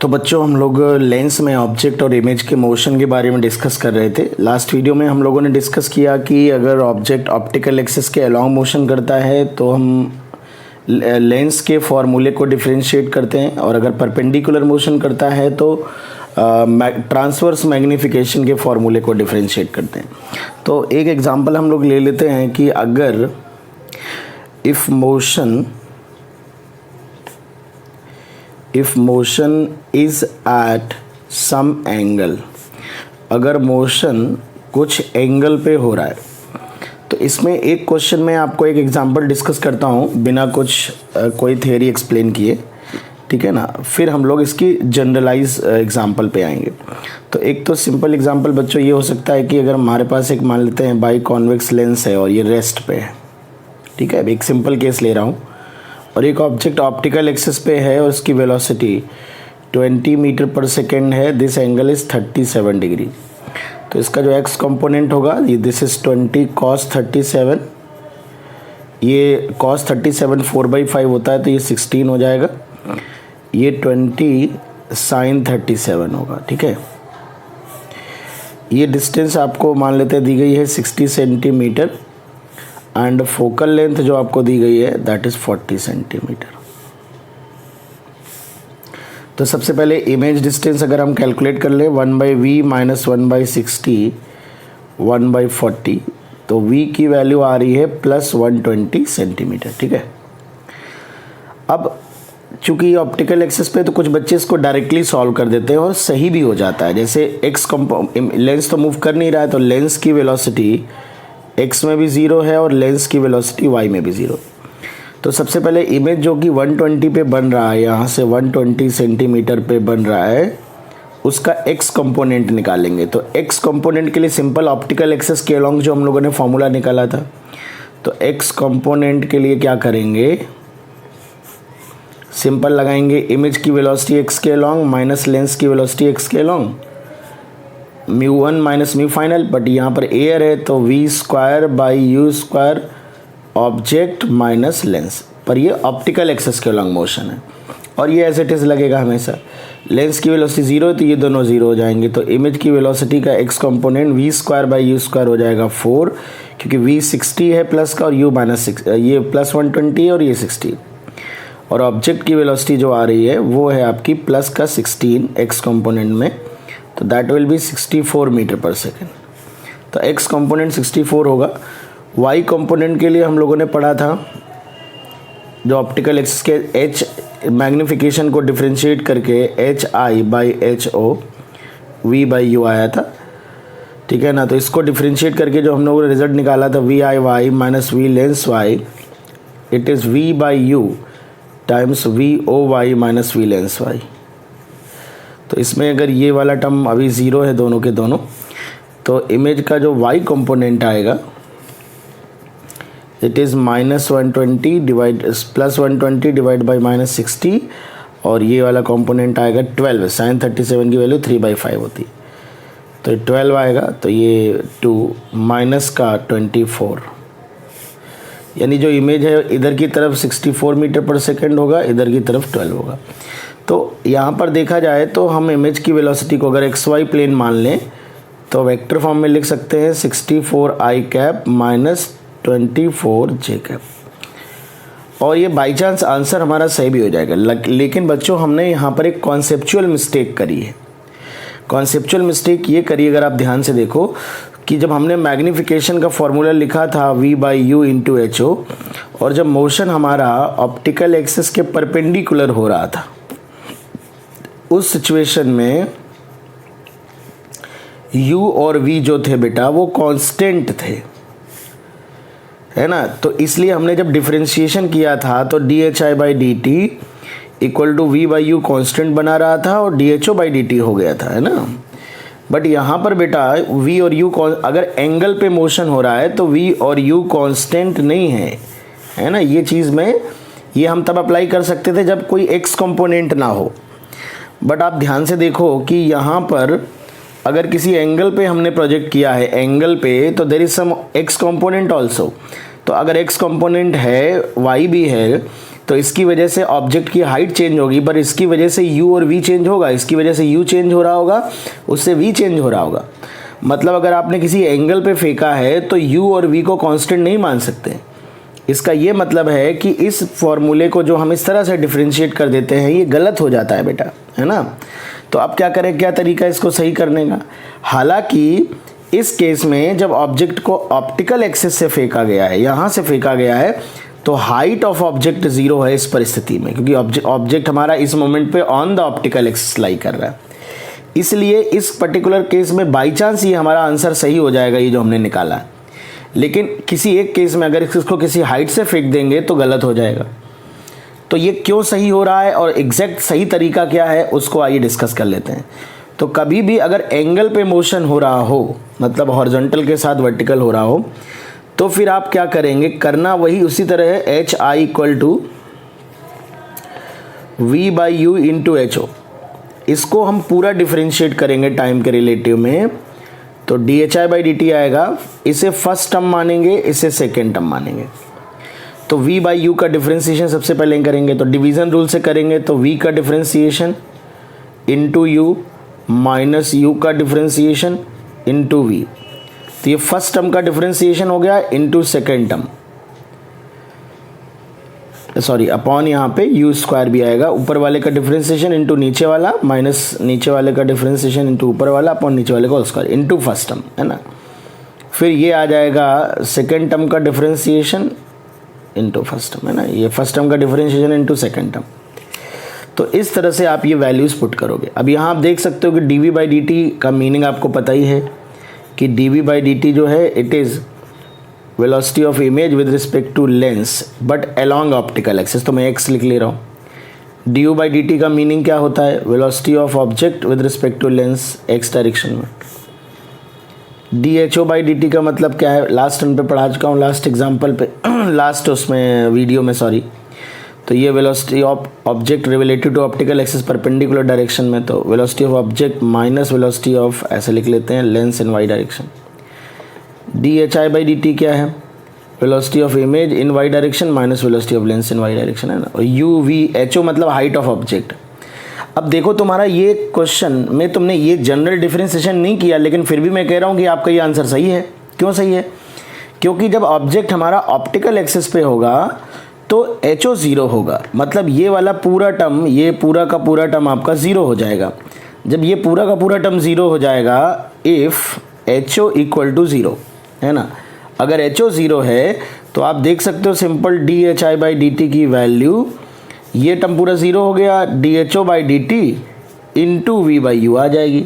तो बच्चों हम लोग लेंस में ऑब्जेक्ट और इमेज के मोशन के बारे में डिस्कस कर रहे थे। लास्ट वीडियो में हम लोगों ने डिस्कस किया कि अगर ऑब्जेक्ट ऑप्टिकल एक्सिस के अलोंग मोशन करता है तो हम लेंस के फॉर्मूले को डिफरेंशिएट करते हैं, और अगर परपेंडिकुलर मोशन करता है तो ट्रांसवर्स मैग्नीफिकेशन के फॉर्मूले को डिफरेंशिएट करते हैं। तो एक एग्जांपल हम लोग ले लेते हैं कि अगर if motion is at some angle, अगर मोशन कुछ एंगल पे हो रहा है, तो इसमें एक क्वेश्चन में आपको एक एग्जांपल डिस्कस करता हूँ बिना कोई थ्योरी एक्सप्लेन किए, ठीक है ना। फिर हम लोग इसकी जनरलाइज एग्जांपल पे आएंगे। तो एक तो सिंपल एग्जांपल बच्चों ये हो सकता है कि अगर हमारे पास एक मान लेते हैं बाई कॉन्वेक्स लेंस है और ये रेस्ट पे है, ठीक है, एक सिंपल केस ले रहा हूँ, और एक ऑब्जेक्ट ऑप्टिकल एक्सिस पे है और उसकी वेलोसिटी 20 मीटर पर सेकेंड है, दिस एंगल इज़ 37 डिग्री। तो इसका जो एक्स कंपोनेंट होगा ये दिस इज़ 20 cos 37, ये cos 37 4/5 होता है तो ये 16 हो जाएगा, ये 20 sin 37 होगा, ठीक है। ये डिस्टेंस आपको मान लेते दी गई है 60 सेंटीमीटर, एंड फोकल लेंथ जो आपको दी गई है दैट इज़ 40 सेंटीमीटर। तो सबसे पहले इमेज डिस्टेंस अगर हम कैलकुलेट कर लें 1/v माइनस 1/60 1/40, तो v की वैल्यू आ रही है प्लस 120 सेंटीमीटर, ठीक है। अब चूंकि ऑप्टिकल एक्सिस पे तो कुछ बच्चे इसको डायरेक्टली सॉल्व कर देते हैं और सही भी हो जाता है। जैसे लेंस तो मूव कर नहीं रहा है, तो लेंस की वेलोसिटी x में भी ज़ीरो है और लेंस की वेलोसिटी y में भी ज़ीरो। तो सबसे पहले इमेज जो कि 120 पे बन रहा है, यहाँ से 120 सेंटीमीटर पे बन रहा है, उसका x कंपोनेंट निकालेंगे। तो x कंपोनेंट के लिए सिंपल ऑप्टिकल एक्सिस के अलोंग जो हम लोगों ने फॉर्मूला निकाला था, तो x कंपोनेंट के लिए क्या करेंगे, सिंपल लगाएंगे इमेज की वेलोसिटी x के अलोंग माइनस लेंस की वेलोसिटी x के अलोंग, μ1 माइनस μ फाइनल, बट यहाँ पर एयर है तो v square by you square object minus lens, पर ये ऑप्टिकल एक्सिस के अलोंग मोशन है और ये एज इट इज़ लगेगा हमेशा। लेंस की वेलोसिटी ज़ीरो है तो ये दोनों ज़ीरो हो जाएंगे, तो इमेज की वेलोसिटी का x component v square by you square हो जाएगा 4, क्योंकि v 60 है प्लस का और u माइनस 6, ये प्लस 120 है और ये 60, और ऑब्जेक्ट की वेलोसिटी जो आ रही है वो है आपकी प्लस का 16 x कंपोनेंट में, तो दैट विल बी 64 मीटर पर सेकेंड। तो x कंपोनेंट 64 होगा। y कंपोनेंट के लिए हम लोगों ने पढ़ा था जो ऑप्टिकल एक्सिस के h मैग्नीफिकेशन को डिफरेंशिएट करके hi by ho v by you आया था, ठीक है ना। तो इसको डिफरेंशिएट करके जो हम लोगों ने रिजल्ट निकाला था vi y minus v lens y, it is v by you times v o y minus v lens y। तो इसमें अगर ये वाला टर्म अभी ज़ीरो है दोनों के दोनों, तो इमेज का जो y कंपोनेंट आएगा it is minus 120 divide plus 120 divide by minus 60, और ये वाला कंपोनेंट आएगा 12, साइन 37 की वैल्यू 3/5 होती, तो 12 आएगा, तो ये 2 माइनस का 24, यानी जो इमेज है इधर की तरफ 64 मीटर पर सेकेंड होगा, इधर की तरफ 12 होगा। तो यहाँ पर देखा जाए तो हम इमेज की वेलोसिटी को अगर xy प्लेन मान लें तो वेक्टर फॉर्म में लिख सकते हैं 64i cap minus 24 j cap, और ये बाई चांस आंसर हमारा सही भी हो जाएगा। लेकिन बच्चों हमने यहाँ पर एक कॉन्सेप्चुअल मिस्टेक करी है। कॉन्सेप्चुअल मिस्टेक ये करी, अगर आप ध्यान से देखो, कि जब हमने मैग्नीफिकेशन का फॉर्मूला लिखा था v by U into H O, और जब मोशन हमारा ऑप्टिकल एक्सिस के परपेंडिकुलर हो रहा था, उस सिचुएशन में u और v जो थे बेटा वो कांस्टेंट थे, है ना। तो इसलिए हमने जब डिफरेंशिएशन किया था तो dhi by D T equal to v by U constant बना रहा था और dho बाई डी टी हो गया था, है ना। बट यहाँ पर बेटा v और u अगर एंगल पे मोशन हो रहा है तो v और u कांस्टेंट नहीं है ना। ये चीज़ में ये हम तब अप्लाई कर सकते थे जब कोई x कंपोनेंट ना हो, बट आप ध्यान से देखो कि यहाँ पर अगर किसी एंगल पे हमने प्रोजेक्ट किया है, एंगल पे, तो there is some x component also. तो अगर x कंपोनेंट है y भी है तो इसकी वजह से ऑब्जेक्ट की हाइट चेंज होगी, पर इसकी वजह से u और v चेंज होगा, इसकी वजह से u चेंज हो रहा होगा, उससे v चेंज हो रहा होगा। मतलब अगर आपने किसी एंगल पे फेंका है तो u और v को कांस्टेंट नहीं मान सकते। इसका ये मतलब है कि इस फॉर्मूले को जो हम इस तरह से डिफरेंशिएट कर देते हैं ये गलत हो जाता है बेटा, है ना। तो अब क्या करें, क्या तरीका है इसको सही करने का। हालांकि इस केस में जब ऑब्जेक्ट को ऑप्टिकल एक्सिस से फेंका गया है, यहाँ से फेंका गया है, तो हाइट ऑफ ऑब्जेक्ट 0 है इस परिस्थिति में, क्योंकि ऑब्जेक्ट हमारा इस मोमेंट पे ऑन द ऑप्टिकल एक्सिस लाई कर रहा है। इसलिए इस पर्टिकुलर केस में बाई चांस ये हमारा आंसर सही हो जाएगा, ये जो हमने निकाला है। लेकिन किसी एक केस में अगर इसको किसी हाइट से फेंक देंगे तो गलत हो जाएगा। तो ये क्यों सही हो रहा है और एग्जैक्ट सही तरीका क्या है उसको आइए डिस्कस कर लेते हैं। तो कभी भी अगर एंगल पे मोशन हो रहा हो, मतलब हॉरिजॉन्टल के साथ वर्टिकल हो रहा हो, तो फिर आप क्या करेंगे, करना वही उसी तरह है, H I equal to V by U into H O. इसको हम पूरा डिफरेंशिएट करेंगे टाइम के रिलेटिव में, तो D H I by D T आएगा। इसे फर्स्ट टर्म मानेंगे, इसे सेकेंड टर्म मानेंगे। तो v बाई यू का डिफरेंशिएशन सबसे पहले करेंगे, तो डिवीज़न रूल से करेंगे, तो v का differentiation into you minus you का डिफरेंशिएशन इंटू वी। तो ये फर्स्ट टर्म का डिफरेंशिएशन हो गया into second term, sorry upon यहाँ पे यू स्क्वायर भी आएगा, ऊपर वाले का डिफरेंशिएशन इंटू नीचे वाला माइनस नीचे वाले का डिफरेंशिएशन इंटू ऊपर वाला अपॉन नीचे वाले का whole square into first term, है ना। फिर ये आ जाएगा सेकेंड टर्म का डिफरेंशिएशन इंटू फर्स्ट टर्म, है ना, ये फर्स्ट टर्म का डिफरेंशिएशन इंटू सेकेंड टर्म। तो इस तरह से आप ये वैल्यूज़ पुट करोगे। अब यहाँ आप देख सकते हो कि D V by D T का मीनिंग आपको पता ही है कि D V by D T जो है it is velocity of image with respect to lens but along optical axis, तो मैं एक्स लिख ले रहा हूँ। D U by D T का मीनिंग क्या होता है, velocity of object with respect to lens X direction में। D H O by D T का मतलब क्या है, लास्ट टर्म पे पढ़ा चुका हूँ, लास्ट एग्जाम्पल पे लास्ट उसमें वीडियो में, सॉरी। तो ये velocity of object relative to optical axis perpendicular direction में, तो velocity of object minus velocity of, ऐसे लिख लेते हैं, lens in Y direction. D H I by D T क्या है, velocity of image in Y direction minus velocity of lens in Y direction, है ना। और यू वी एच ओ मतलब हाइट ऑफ ऑब्जेक्ट। अब देखो तुम्हारा ये क्वेश्चन में तुमने ये जनरल डिफरेंशिएशन नहीं किया, लेकिन फिर भी मैं कह रहा हूँ कि आपका ये आंसर सही है। क्यों सही है, क्योंकि जब ऑब्जेक्ट हमारा ऑप्टिकल एक्सिस पे होगा तो एच ओ 0 होगा, मतलब ये वाला पूरा टर्म, ये पूरा का पूरा टर्म आपका 0 हो जाएगा। जब ये पूरा का पूरा टर्म 0 हो जाएगा, if H O equal to 0, है ना। अगर एच ओ 0 है तो आप देख सकते हो simple D H I by D T की वैल्यू, ये टर्म पूरा 0 हो गया, D H O by D T into V by U आ जाएगी।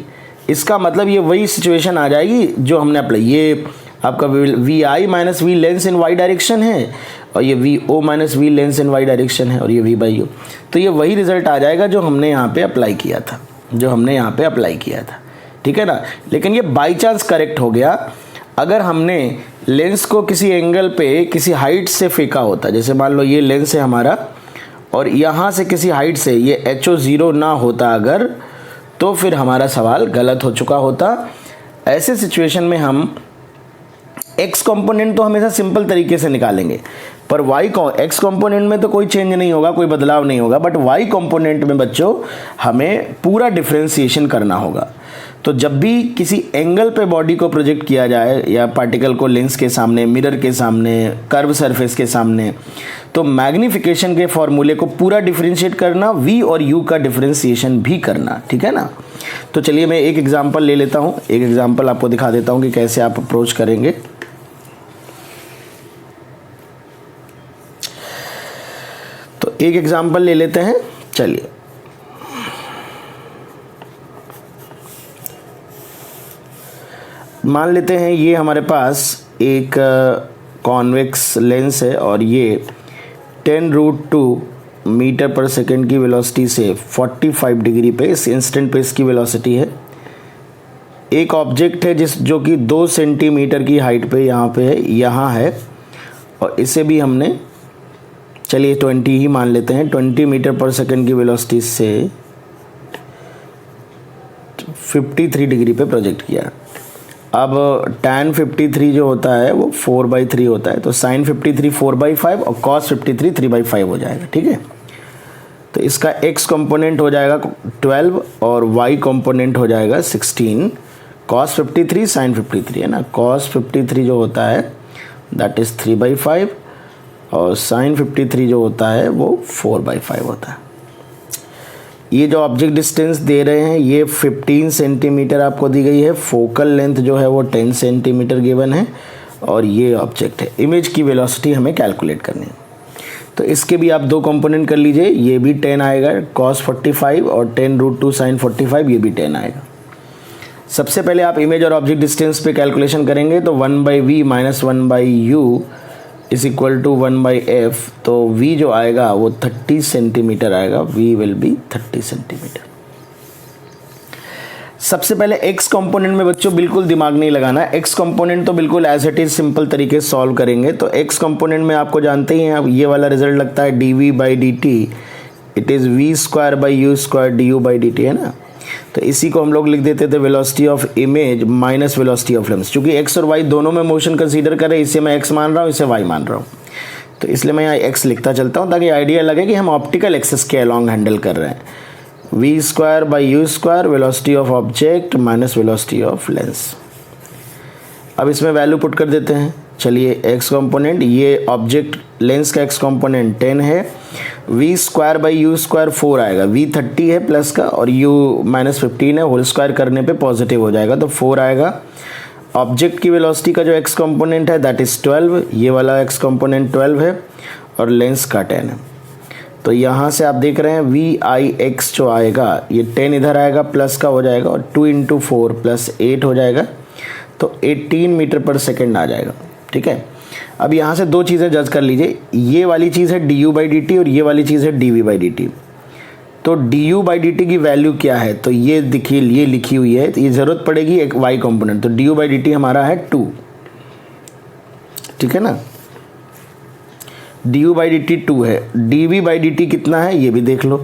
इसका मतलब ये वही सिचुएशन आ जाएगी जो हमने अप्लाई, ये आपका V I minus V lens in Y direction है, और ये V O minus V lens in Y direction है, और ये वी बाई यू। तो ये वही रिजल्ट आ जाएगा जो हमने यहाँ पे अप्लाई किया था, ठीक है ना। लेकिन ये बाई चांस करेक्ट हो गया। अगर हमने लेंस को किसी एंगल पे किसी हाइट से फेंका होता, जैसे मान लो ये लेंस है हमारा और यहाँ से किसी हाइट से ये एच ओ 0 ना होता अगर, तो फिर हमारा सवाल गलत हो चुका होता। ऐसे सिचुएशन में हम एक्स कंपोनेंट तो हमेशा सिंपल तरीके से निकालेंगे, पर वाई एक्स कंपोनेंट में तो कोई चेंज नहीं होगा, कोई बदलाव नहीं होगा, बट वाई कंपोनेंट में बच्चों हमें पूरा डिफरेंशिएशन करना होगा। तो जब भी किसी एंगल पे बॉडी को प्रोजेक्ट किया जाए या पार्टिकल को लेंस के सामने, मिरर के सामने, कर्व सरफेस के सामने, तो मैग्नीफिकेशन के फॉर्मूले को पूरा डिफरेंशिएट करना, v और u का डिफरेंशिएशन भी करना, ठीक है ना। तो चलिए मैं एक एग्जांपल ले लेता हूँ, एक एग्जांपल आपको दिखा देता हूँ कि कैसे आप अप्रोच करेंगे। तो एक एग्जांपल ले लेते हैं, चलिए। मान लेते हैं ये हमारे पास एक कॉन्वेक्स लेंस है और ये 10√2 मीटर पर सेकेंड की वेलोसिटी से 45 डिग्री पे इस इंस्टेंट पे इसकी वेलोसिटी है। एक ऑब्जेक्ट है जो कि 2 सेंटीमीटर की हाइट पे यहाँ है, और इसे भी हमने, चलिए 20 ही मान लेते हैं, 20 मीटर पर सेकेंड की वेलोसिटी से 53 डिग्री पे प्रोजेक्ट किया। अब tan 53 जो होता है वो 4/3 होता है, तो sin 53 4/5 और cos 53 3/5 हो जाएगा। ठीक है, तो इसका x कंपोनेंट हो जाएगा 12 और y कंपोनेंट हो जाएगा 16। cos 53 sin 53 है ना, cos 53 जो होता है दैट इज़ 3/5 और sin 53 जो होता है वो 4/5 होता है। ये जो ऑब्जेक्ट डिस्टेंस दे रहे हैं ये 15 सेंटीमीटर आपको दी गई है, फोकल लेंथ जो है वो 10 सेंटीमीटर गिवन है और ये ऑब्जेक्ट है। इमेज की वेलोसिटी हमें कैलकुलेट करनी है, तो इसके भी आप दो कंपोनेंट कर लीजिए। ये भी 10 आएगा cos 45 और 10√2 sin 45, ये भी 10 आएगा। सबसे पहले आप इमेज और ऑब्जेक्ट डिस्टेंस पे कैलकुलेशन करेंगे तो 1/v minus 1/u is equal to 1/f, तो v जो आएगा वो 30 सेंटीमीटर आएगा, v विल बी 30 सेंटीमीटर। सबसे पहले x कंपोनेंट में बच्चों बिल्कुल दिमाग नहीं लगाना है, x कंपोनेंट तो बिल्कुल एज इट इज सिंपल तरीके से सॉल्व करेंगे। तो x कंपोनेंट में आपको जानते ही हैं, अब ये वाला रिजल्ट लगता है dv/dt, it is v² / u² du/dt है ना। तो इसी को हम लोग लिख देते थे velocity of image minus velocity of lens. चूंकि x और y दोनों में मोशन कंसीडर करें, इसे मैं x मान रहा हूँ, इसे y मान रहा हूँ, तो इसलिए मैं यहाँ x लिखता चलता हूँ ताकि आइडिया लगे कि हम ऑप्टिकल एक्सिस के अलॉन्ग हैंडल कर रहे हैं। v² / u² velocity of object minus velocity of lens. अब इसमें वैल्यू पुट कर देते हैं। चलिए x कंपोनेंट, ये ऑब्जेक्ट लेंस का x कंपोनेंट 10 है, v² / u² 4 आएगा, v 30 है प्लस का और u माइनस 15 है, होल स्क्वायर करने पे पॉजिटिव हो जाएगा तो 4 आएगा। ऑब्जेक्ट की वेलोसिटी का जो x कंपोनेंट है दैट इज़ 12, ये वाला x कंपोनेंट 12 है और लेंस का 10 है। तो यहाँ से आप देख रहे हैं vix जो आएगा ये 10 इधर आएगा प्लस का हो जाएगा और 2 × 4 + 8 हो जाएगा, तो 18 मीटर पर सेकेंड आ जाएगा। ठीक है, अब यहाँ से दो चीज़ें जज कर लीजिए, ये वाली चीज़ है du/dt और ये वाली चीज़ है dv/dt। तो du/dt की वैल्यू क्या है, तो ये देखिए ये लिखी हुई है, तो ये ज़रूरत पड़ेगी एक y कंपोनेंट, तो du/dt हमारा है 2। ठीक है ना, du/dt 2 है, dv/dt कितना है ये भी देख लो।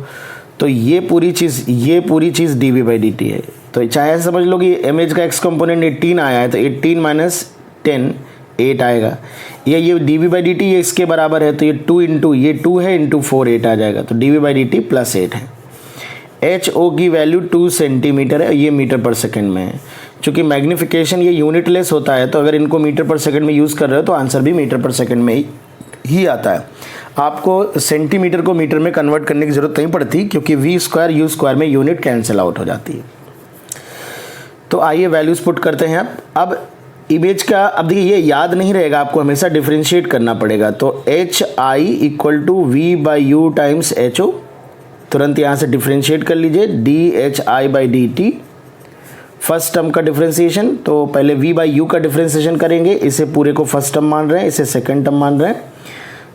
तो ये पूरी चीज़ dv/dt है। तो चाहे ऐसे समझ लो कि इमेज का x कंपोनेंट 18 आया है, तो 18 माइनस 10 8 आएगा। ये dv/dt ये इसके बराबर है, तो ये 2 × ये 2 है × 4 8 आ जाएगा, तो dv/dt + 8 है। HO की वैल्यू 2 सेंटीमीटर है, ये मीटर पर सेकंड में है। चूँकि मैग्नीफिकेशन ये यूनिटलेस होता है, तो अगर इनको मीटर पर सेकंड में यूज़ कर रहे हो तो आंसर भी मीटर पर सेकंड में ही आता है। आपको सेंटीमीटर को मीटर में कन्वर्ट करने की ज़रूरत नहीं पड़ती, क्योंकि v² u² में यूनिट कैंसिल आउट हो जाती है। तो आइए वैल्यूज़ पुट करते हैं। अब इमेज का, अब देखिए ये याद नहीं रहेगा, आपको हमेशा डिफरेंशिएट करना पड़ेगा। तो HI = v/u × HO, तुरंत यहाँ से डिफरेंशिएट कर लीजिए, dHI/dt फर्स्ट टर्म का डिफरेंशिएशन। तो पहले v/u का डिफरेंशिएशन करेंगे, इसे पूरे को फर्स्ट टर्म मान रहे हैं, इसे सेकंड टर्म मान रहे हैं।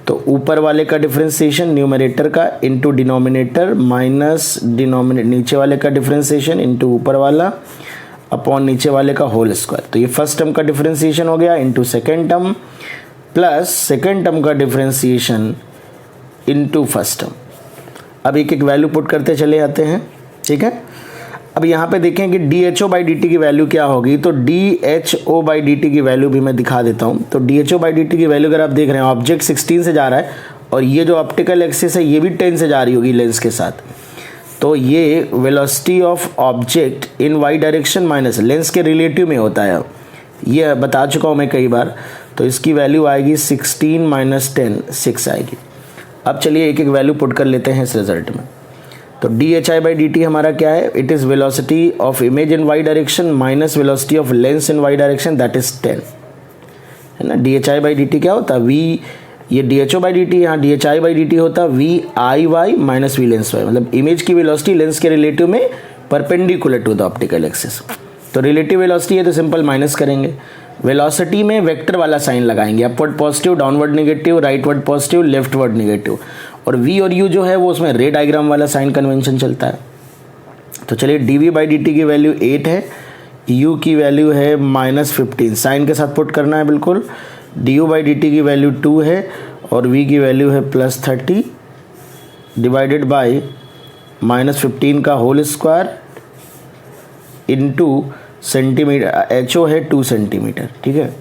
तो ऊपर वाले का डिफरेंशिएशन न्यूमरेटर का इंटू डिनोमिनेटर माइनस नीचे वाले का डिफरेंशिएशन इंटू ऊपर वाला अपॉन नीचे वाले का होल स्क्वायर। तो ये फर्स्ट टर्म का डिफरेंशिएशन हो गया into second term plus second term का डिफरेंशिएशन इंटू फर्स्ट टर्म। अब एक एक वैल्यू पुट करते चले जाते हैं। ठीक है, अब यहाँ पे देखें कि dHO/dt की वैल्यू क्या होगी। तो dHO/dt की वैल्यू भी मैं दिखा देता हूँ। तो dHO/dt की वैल्यू अगर आप देख रहे हैं, ऑब्जेक्ट 16 से जा रहा है और ये जो ऑप्टिकल एक्सिस है ये भी 10 से जा रही होगी लेंस के साथ। तो ये velocity of object in Y direction minus lens के रिलेटिव में होता है, ये बता चुका हूँ मैं कई बार। तो इसकी वैल्यू आएगी 16 - 10 6 आएगी। अब चलिए एक एक वैल्यू पुट कर लेते हैं इस रिजल्ट में। तो dHI/dt हमारा क्या है, it is velocity of image in Y direction minus velocity of lens in Y direction that is 10 है ना। dHI/dt क्या होता है, ये dHO/dt यहाँ dHI/dt होता है VIY minus V lens Y, मतलब इमेज की वेलोसिटी लेंस के रिलेटिव में perpendicular to the optical axis. तो रिलेटिव वेलोसिटी है तो सिंपल माइनस करेंगे, वेलोसिटी में वेक्टर वाला साइन लगाएंगे, upward positive, downward negative, rightward positive, leftward negative. और V और U जो है वो उसमें रे डायग्राम वाला साइन कन्वेंशन चलता है। तो चलिए dv/dt की वैल्यू 8 है, U की वैल्यू है -15, साइन के साथ पुट करना है बिल्कुल। du/dt की वैल्यू 2 है और v की वैल्यू है +30 डिवाइडेड बाय -15 का whole square into centimeter, H O है 2 सेंटीमीटर, ठीक है।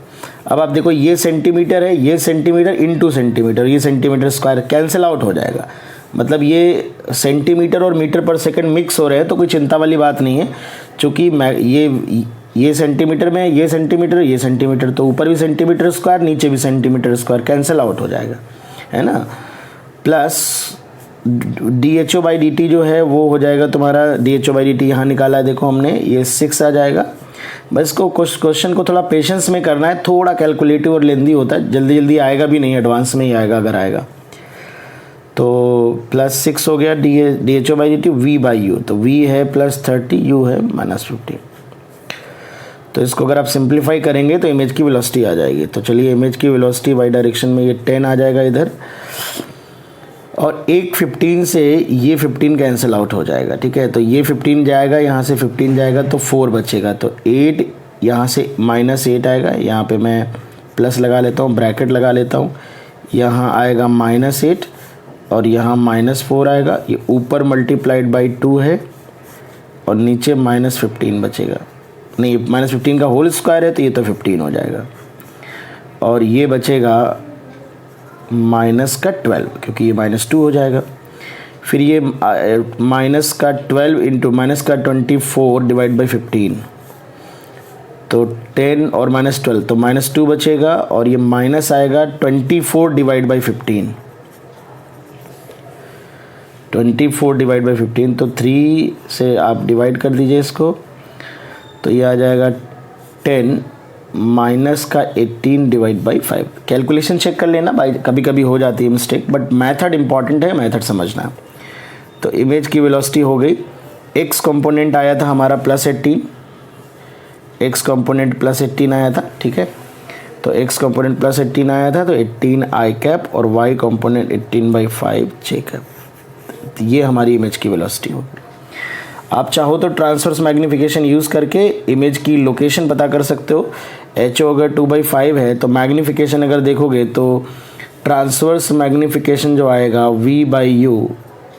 अब आप देखो ये सेंटीमीटर है, ये सेंटीमीटर इंटू सेंटीमीटर, ये सेंटीमीटर स्क्वायर कैंसिल आउट हो जाएगा। मतलब ये सेंटीमीटर और मीटर पर सेकंड मिक्स हो रहे हैं तो कोई चिंता वाली बात नहीं है, क्योंकि ये सेंटीमीटर में ये सेंटीमीटर तो ऊपर भी सेंटीमीटर स्क्वायर नीचे भी सेंटीमीटर स्क्वायर कैंसिल आउट हो जाएगा, है ना। Plus D H O by D T जो है वो हो जाएगा तुम्हारा, D H O by D T यहाँ निकाला है देखो हमने, ये 6 आ जाएगा। बस को क्वेश्चन को थोड़ा पेशेंस में करना है, थोड़ा कैलकुलेटिव और लेंदी होता है, जल्दी जल्दी आएगा भी नहीं, एडवांस में ही आएगा अगर आएगा तो। +6 हो गया D H O by D T V by U, तो वी है +30, यू है -15। तो इसको अगर आप सिंप्लीफाई करेंगे तो इमेज की वेलोसिटी आ जाएगी। तो चलिए इमेज की वेलोसिटी वाई डायरेक्शन में ये 10 आ जाएगा इधर, और एक 15 से ये 15 कैंसिल आउट हो जाएगा, ठीक है। तो ये 15 जाएगा, यहाँ से 15 जाएगा तो 4 बचेगा, तो 8 यहाँ से -8 आएगा, यहाँ पे मैं प्लस लगा लेता हूँ, ब्रैकेट लगा लेता हूँ, यहाँ आएगा -8 और यहाँ -4 आएगा, ये ऊपर मल्टीप्लाइड बाई 2 है और नीचे -15 बचेगा, नहीं -15 का होल स्क्वायर है तो ये तो 15 हो जाएगा, और ये बचेगा -12 क्योंकि ये -2 हो जाएगा। फिर ये -12 इंटू -24 डिवाइड बाई 15, तो 10 और -12 तो -2 बचेगा, और ये माइनस आएगा 24 डिवाइड बाई 15, 24 डिवाइड बाई 15, तो 3 से आप डिवाइड कर दीजिए इसको, तो ये आ जाएगा 10 माइनस का 18 डिवाइड बाई 5। कैलकुलेशन चेक कर लेना भाई, कभी कभी हो जाती है मिस्टेक, बट मेथड इंपॉर्टेंट है, मेथड समझना। तो इमेज की वेलोसिटी हो गई, एक्स कंपोनेंट आया था हमारा +18, एक्स कंपोनेंट +18 आया था, ठीक है। तो एक्स कंपोनेंट +18 आया था, तो 18 आई कैप, और वाई कंपोनेंट 18/5 जे कैप। ये हमारी इमेज की वेलोसिटी होगी। आप चाहो तो ट्रांसवर्स मैग्नीफिकेशन यूज़ करके इमेज की लोकेशन पता कर सकते हो। एच ओ अगर 2/5 है तो मैग्नीफिकेशन अगर देखोगे तो ट्रांसवर्स मैग्नीफिकेशन जो आएगा v/u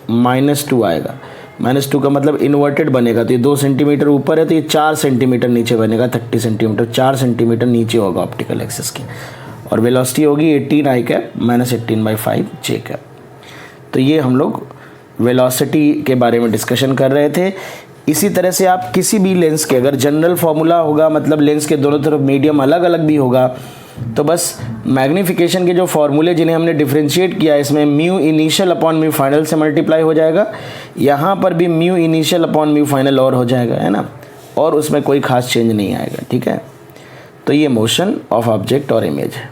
-2 आएगा। -2 का मतलब इन्वर्टेड बनेगा, तो ये 2 सेंटीमीटर ऊपर है तो ये 4 सेंटीमीटर नीचे बनेगा, 30 सेंटीमीटर, 4 सेंटीमीटर नीचे होगा ऑप्टिकल एक्सिस के, और वेलोसिटी होगी 18 आई कैप -18/5 जे कैप। तो ये हम लोग वेलोसिटी के बारे में डिस्कशन कर रहे थे। इसी तरह से आप किसी भी लेंस के, अगर जनरल फार्मूला होगा, मतलब लेंस के दोनों तरफ मीडियम अलग अलग भी होगा, तो बस मैग्नीफिकेशन के जो फार्मूले जिन्हें हमने डिफ्रेंशिएट किया, इसमें mu initial upon mu final से मल्टीप्लाई हो जाएगा, यहाँ पर भी mu initial upon mu final और हो जाएगा, है ना, और उसमें कोई खास चेंज नहीं आएगा, ठीक है। तो ये मोशन ऑफ ऑब्जेक्ट और इमेज है।